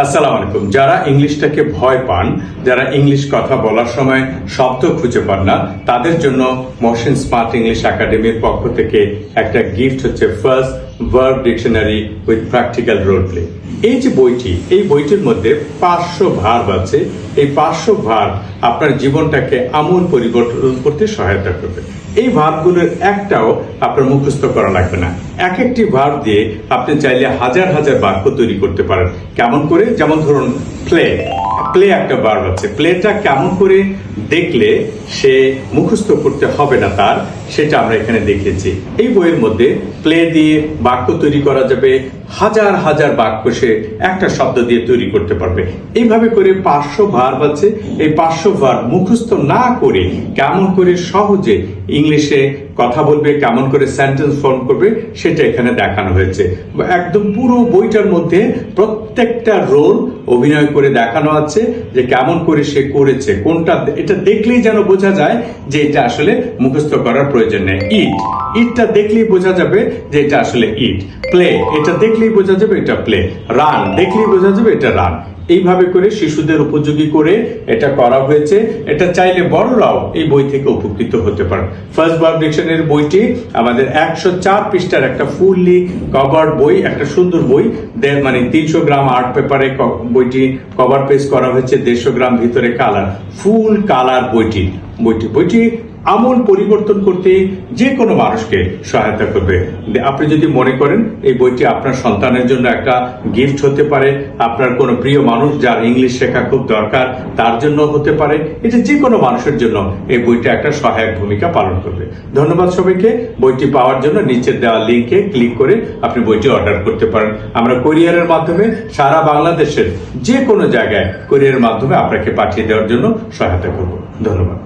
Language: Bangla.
আসসালামু আলাইকুম। যারা ইংলিশটাকে ভয় পান, যারা ইংলিশ কথা বলার সময় শব্দ খুঁজে পান না, তাদের জন্য মহসিন স্মার্ট ইংলিশ একাডেমির পক্ষ থেকে একটা গিফট হচ্ছে first verb dictionary with practical role play. এই যে বইটি, এই বইটির মধ্যে 500 ভার্ব আছে। এই 500 ভার্ব আপনার জীবনটাকে আমূল পরিবর্তন করতে সহায়তা করবে। এই ভার্বগুলোর একটাও আপনার মুখস্থ করা লাগবে না। এক একটি ভার্ব দিয়ে আপনি চাইলে হাজার হাজার বাক্য তৈরি করতে পারেন। কেমন করে? যেমন ধরুন প্লে, প্লে একটা ভার্ব আছে। প্লেটা কেমন করে দেখলে সে মুখস্থ করতে হবে না তার, সেটা আমরা এখানে দেখিয়েছি। এই বইয়ের মধ্যে প্লে দিয়ে বাক্য তৈরি করা যাবে, হাজার হাজার বাক্য সে একটা শব্দ দিয়ে তৈরি করতে পারবে। এইভাবে করে 500 ভার্ব আছে। এই 500 ভার্ব মুখস্থ না করে কেমন করে সহজে ইংলিশে কথা বলবে, কেমন করে সেন্টেন্স ফর্ম করবে, সেটা এখানে দেখানো হয়েছে। একদম পুরো বইটার মধ্যে প্রত্যেকটা রোল অভিনয় করে দেখানো আছে যে কেমন করে সে করেছে, কোনটা এটা দেখলেই যেন বোঝা যায় যে এটা আসলে মুখস্থ করার প্রয়োজন নেই। ইট, ইটটা দেখলেই বোঝা যাবে যে এটা আসলে ইট। প্লে, এটা দেখলেই বোঝা যাবে এটা প্লে। রান, দেখলেই বোঝা যাবে এটা রান। এইভাবে করে শিশুদের উপযোগী করে এটা করা হয়েছে। এটা চাইলে বড়রাও এই বই থেকে উপকৃত হতে পারে। ফার্স্ট ভার্ব ডিকশনারি বইটি আমাদের 104 পৃষ্ঠার একটা ফুললি কভার বই, একটা সুন্দর বই। মানে 300 গ্রাম আর্ট পেপারে বইটি কভার পেজ করা হয়েছে, 150 গ্রাম ভিতরে কালার, ফুল কালার বইটি আমূল পরিবর্তন করতে যে কোনো মানুষকে সহায়তা করবে। আপনি যদি মনে করেন এই বইটি আপনার সন্তানের জন্য একটা গিফট হতে পারে, আপনার কোনো প্রিয় মানুষ যার ইংলিশ শেখা খুব দরকার তার জন্য হতে পারে, এটা যে কোনো মানুষের জন্য এই বইটা একটা সহায়ক ভূমিকা পালন করবে। ধন্যবাদ সবাইকে। বইটি পাওয়ার জন্য নিচের দেওয়া লিঙ্কে ক্লিক করে আপনি বইটি অর্ডার করতে পারেন। আমরা কুরিয়ারের মাধ্যমে সারা বাংলাদেশের যে কোনো জায়গায় কুরিয়ারের মাধ্যমে আপনাকে পাঠিয়ে দেওয়ার জন্য সহায়তা করব। ধন্যবাদ।